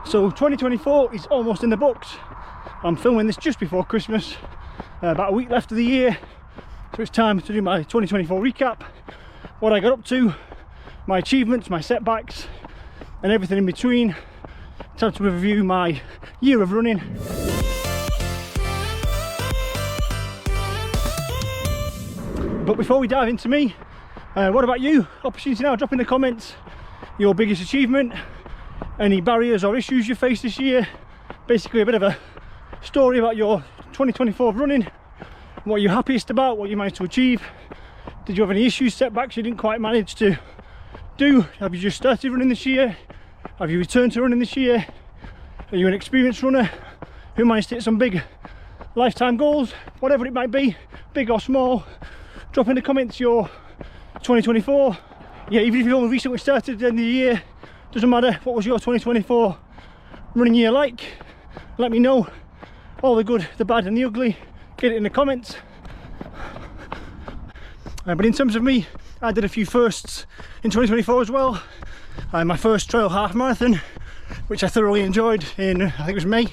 So 2024 is almost in the books. I'm filming this just before Christmas, about a week left of the year, so it's time to do my 2024 recap, what I got up to, my achievements, my setbacks and everything in between. Time to review my year of running. But before we dive into me, what about you? Opportunity now, drop in the comments your biggest achievement, any barriers or issues you faced this year, basically a bit of a story about your 2024 running, what you're happiest about, what you managed to achieve. Did you have any issues, setbacks you didn't quite manage to do? Have you just started running this year? Have you returned to running this year? Are you an experienced runner who managed to hit some big lifetime goals? Whatever it might be, big or small, drop in the comments your 2024. Yeah, even if you've only recently started at the end of the year, doesn't matter. What was your 2024 running year like? Let me know. All the good, the bad and the ugly, get it in the comments. But in terms of me, I did a few firsts in 2024 as well. My first trail half marathon, which I thoroughly enjoyed in, I think it was May.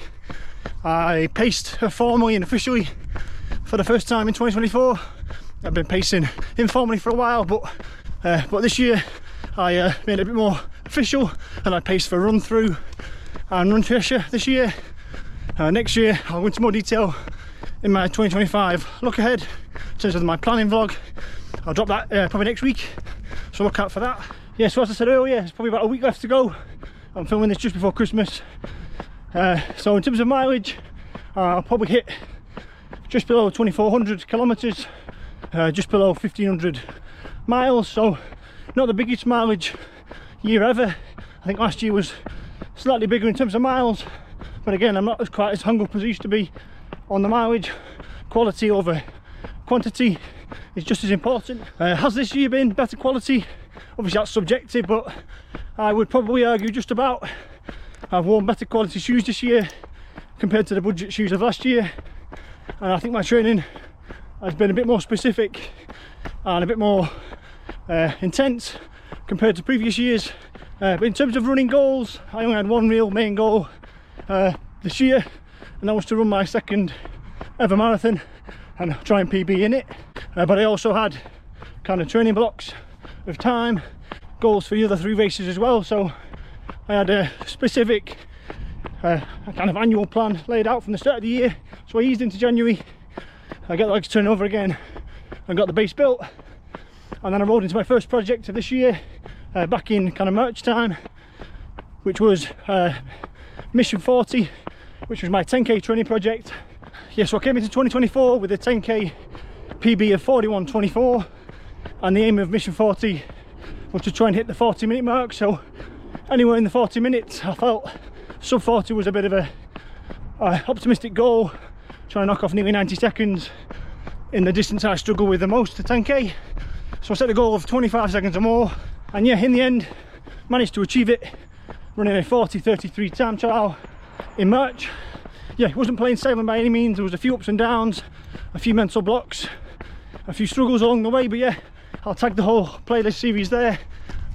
I paced formally and officially for the first time in 2024. I've been pacing informally for a while, but this year I made it a bit more official, and I paced for run through and run Cheshire this year. Next year I'll go into more detail in my 2025 look ahead in terms of my planning vlog. I'll drop that probably next week, so look out for that. Yeah, so as I said earlier, it's probably about a week left to go. I'm filming this just before Christmas. So in terms of mileage, I'll probably hit just below 2,400 kilometres, just below 1,500 miles, so not the biggest mileage year ever. I think last year was slightly bigger in terms of miles, but again, I'm not quite as hung up as I used to be on the mileage. Quality over quantity is just as important. Has this year been better quality? Obviously that's subjective, but I would probably argue just about. I've worn better quality shoes this year compared to the budget shoes of last year, and I think my training has been a bit more specific and a bit more intense compared to previous years. But in terms of running goals, I only had one real main goal this year, and that was to run my second ever marathon and try and PB in it. But I also had kind of training blocks of time, goals for the other 3 races as well, so I had a specific a kind of annual plan laid out from the start of the year. So I eased into January, I got the legs turned over again and got the base built, and then I rolled into my first project of this year back in kind of March time, which was Mission 40, which was my 10k training project. Yeah, so I came into 2024 with a 10k PB of 41:24, and the aim of Mission 40 was to try and hit the 40-minute mark. So anywhere in the 40 minutes, I felt sub 40 was a bit of a optimistic goal, trying to knock off nearly 90 seconds in the distance I struggle with the most, the 10k. So I set a goal of 25 seconds or more, and yeah, in the end managed to achieve it, running a 40:33 time trial in March. Yeah, it wasn't plain sailing by any means. There was a few ups and downs, a few mental blocks, a few struggles along the way, but yeah, I'll tag the whole playlist series there.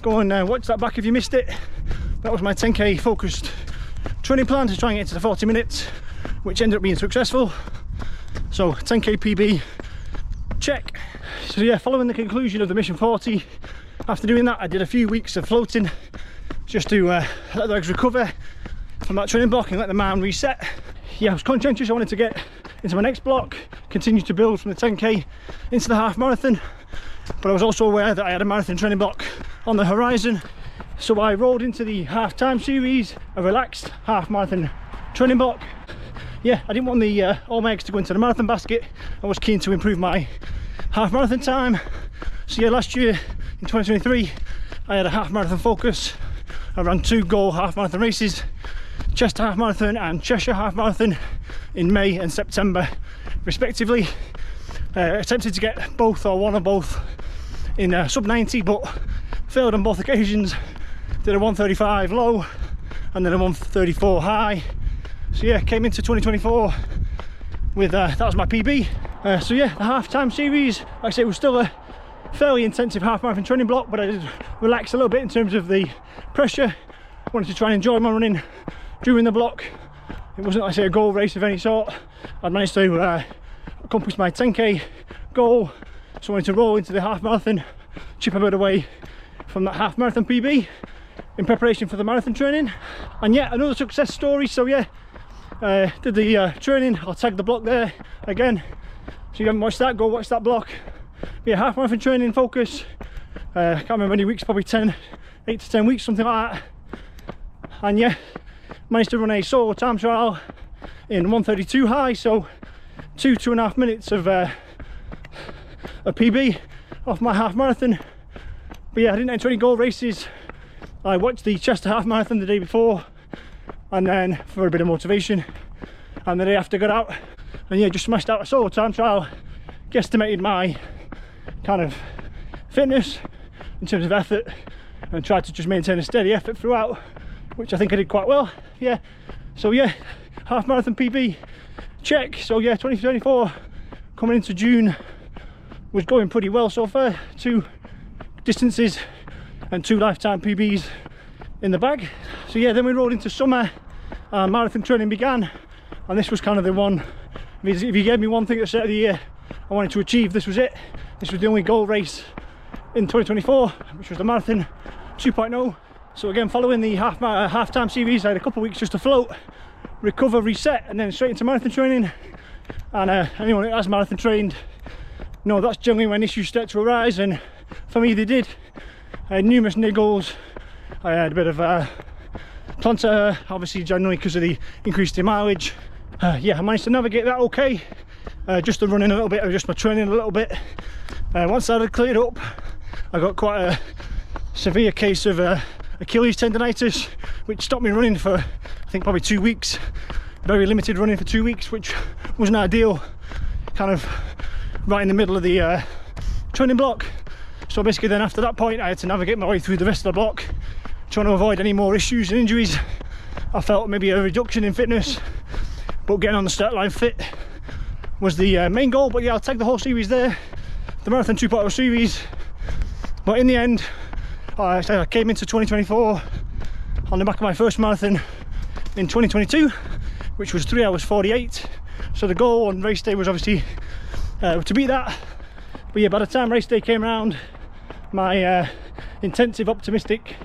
Go and watch that back if you missed it. That was my 10k focused training plan to try and get to the 40 minutes, which ended up being successful. So 10k PB, check. So yeah, following the conclusion of the Mission 40, after doing that I did a few weeks of floating just to let the legs recover from that training block and let the mind reset. Yeah, I was conscientious. I wanted to get into my next block, continue to build from the 10k into the half marathon, but I was also aware that I had a marathon training block on the horizon. So I rolled into the half time series, a relaxed half marathon training block. Yeah, I didn't want all my eggs to go into the marathon basket. I was keen to improve my half marathon time. So yeah, last year in 2023 I had a half marathon focus. I ran 2 goal half marathon races, Chester half marathon and Cheshire half marathon, in May and September respectively. Attempted to get both or one or both in sub 90, but failed on both occasions. Did a 1:35 low and then a 1:34 high. So yeah, came into 2024 with that was my PB. So yeah, the half time series, like I say, it was still a fairly intensive half marathon training block, but I did relax a little bit in terms of the pressure. Wanted to try and enjoy my running during the block. It wasn't, like I say, a goal race of any sort. I'd managed to accomplish my 10k goal, so I wanted to roll into the half marathon, chip a bit away from that half marathon PB in preparation for the marathon training. And yeah, another success story. So yeah, did the training. I'll tag the block there again, so you haven't watched that, go watch that block. Yeah, half marathon training focus. Can't remember how many weeks, probably 8 to 10 weeks, something like that. And yeah, managed to run a solo time trial in 1:32 high, so 2.5 minutes of a PB off my half marathon. But yeah, I didn't enter any goal races. I watched the Chester half marathon the day before, and then for a bit of motivation, and the day after got out and yeah, just smashed out a solo time trial. Guesstimated my kind of fitness in terms of effort and tried to just maintain a steady effort throughout, which I think I did quite well. Yeah, so yeah, half marathon PB check. So yeah, 2024 coming into June was going pretty well so far. 2 distances and 2 lifetime PBs in the bag. So yeah, then we rolled into summer and marathon training began, and this was kind of the one. If you gave me one thing at the start of the year I wanted to achieve, this was it. This was the only goal race in 2024, which was the marathon 2.0. So again, following the half-time series, I had a couple of weeks just to float, recover, reset, and then straight into marathon training. And anyone who has marathon trained know that's generally when issues start to arise, and for me they did. I had numerous niggles. I had a bit of plantar, obviously generally because of the increase in mileage. Yeah, I managed to navigate that okay. Just the running a little bit, just my training a little bit. Once that had cleared up, I got quite a severe case of Achilles tendonitis, which stopped me running for I think probably 2 weeks. Very limited running for 2 weeks, which wasn't ideal, kind of right in the middle of the training block. So basically then after that point I had to navigate my way through the rest of the block, trying to avoid any more issues and injuries. I felt maybe a reduction in fitness, but getting on the start line fit was the main goal. But yeah, I'll take the whole series there, the Marathon 2.0 series. But in the end, I came into 2024 on the back of my first marathon in 2022, which was 3 hours 48. So the goal on race day was obviously to beat that. But yeah, by the time race day came around, my intensive, optimistic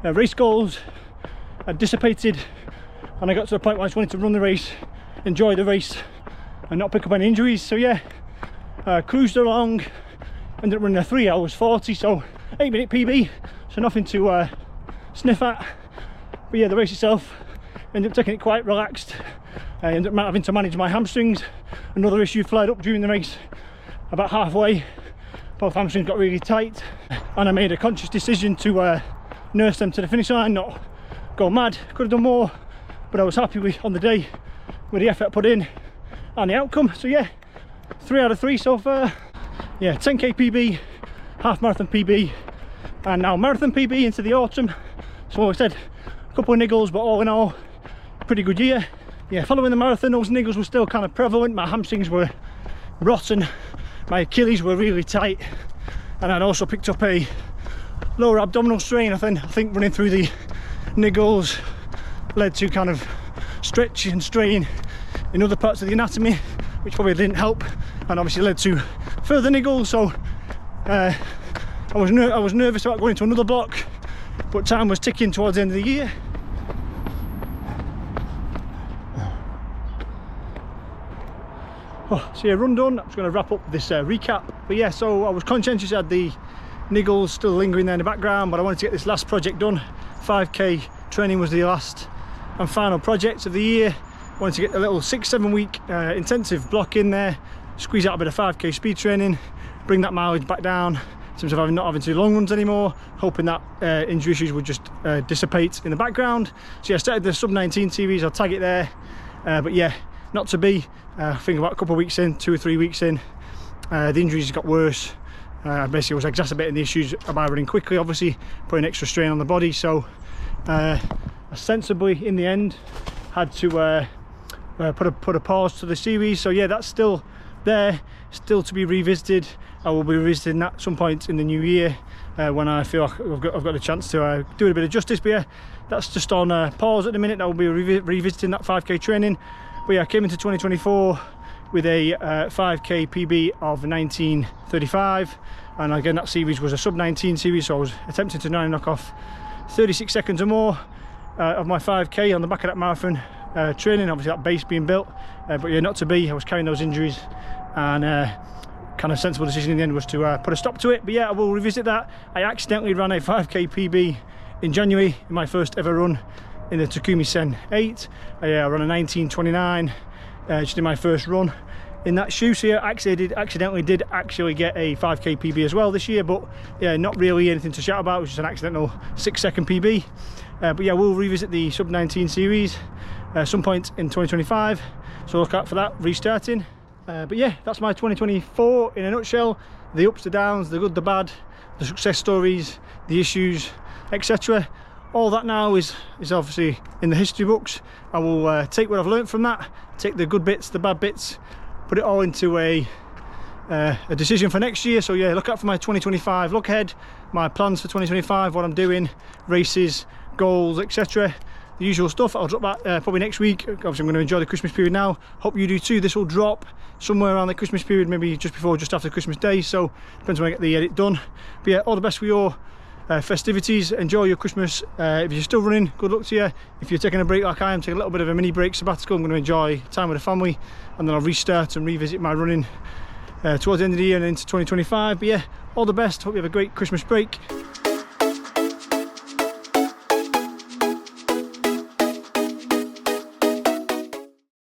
race goals had dissipated, and I got to the point where I just wanted to run the race, enjoy the race, and not pick up any injuries. So yeah, cruised along, ended up running a 3 hours 40, so 8-minute PB, so nothing to sniff at. But yeah, the race itself, ended up taking it quite relaxed. I ended up having to manage my hamstrings. Another issue flared up during the race. About halfway, both hamstrings got really tight, and I made a conscious decision to nurse them to the finish line, not go mad. Could have done more, but I was happy with on the day with the effort put in and the outcome. So yeah, 3 out of 3 so far. Yeah, 10k PB, half marathon PB, and now marathon PB into the autumn. So like I said, a couple of niggles, but all in all, pretty good year. Yeah, following the marathon, those niggles were still kind of prevalent. My hamstrings were rotten, my Achilles were really tight, and I'd also picked up a lower abdominal strain. I think running through the niggles led to kind of stretch and strain in other parts of the anatomy, which probably didn't help, and obviously led to further niggles. So I was nervous about going into another block, but time was ticking towards the end of the year. So yeah, run done. I'm just going to wrap up this recap. But yeah, so I was conscientious, I had the niggles still lingering there in the background, but I wanted to get this last project done. 5k training was the last and final project of the year. I wanted to get a little 6-7 week intensive block in there, squeeze out a bit of 5k speed training, bring that mileage back down in terms of not having to do long runs anymore, hoping that injury issues would just dissipate in the background. So yeah, I started the sub 19 series, I'll tag it there. But yeah, not to be. I think about a couple of weeks in, 2 or 3 weeks in, the injuries got worse. I basically was exacerbating the issues by running quickly, obviously putting extra strain on the body. So I sensibly in the end had to put a pause to the series. So yeah, that's still there, still to be revisited. I will be revisiting that at some point in the new year when I feel like I've got a chance to do it a bit of justice. But yeah, that's just on pause at the minute. I will be revisiting that 5k training. But yeah, I came into 2024 with a 5k PB of 19:35, and again that series was a sub 19 series, so I was attempting to knock off 36 seconds or more of my 5k on the back of that marathon training, obviously that base being built, but yeah, not to be. I was carrying those injuries, and kind of sensible decision in the end was to put a stop to it. But yeah, I will revisit that. I accidentally ran a 5k PB in January in my first ever run in the Takumi Sen 8. I ran a 19:29 just in my first run in that shoe. So yeah, accidentally did get a 5k PB as well this year, but yeah, not really anything to shout about. It was just an accidental 6-second PB. But yeah, we'll revisit the sub 19 series some point in 2025, so look out for that restarting. But yeah, that's my 2024 in a nutshell. The ups, the downs, the good, the bad, the success stories, the issues, etc. All that now is obviously in the history books. I will take what I've learned from that, take the good bits, the bad bits, put it all into a decision for next year. So yeah, look out for my 2025 look ahead, my plans for 2025, what I'm doing, races, goals, etc. The usual stuff. I'll drop that probably next week. Obviously I'm going to enjoy the Christmas period now. Hope you do too. This will drop somewhere around the Christmas period, maybe just before, just after Christmas Day, so depends when I get the edit done. But yeah, all the best for your festivities. Enjoy your Christmas. If you're still running, good luck to you. If you're taking a break like I am, take a little bit of a mini break, sabbatical. I'm going to enjoy time with the family, and then I'll restart and revisit my running towards the end of the year and into 2025. But yeah, all the best. Hope you have a great Christmas break.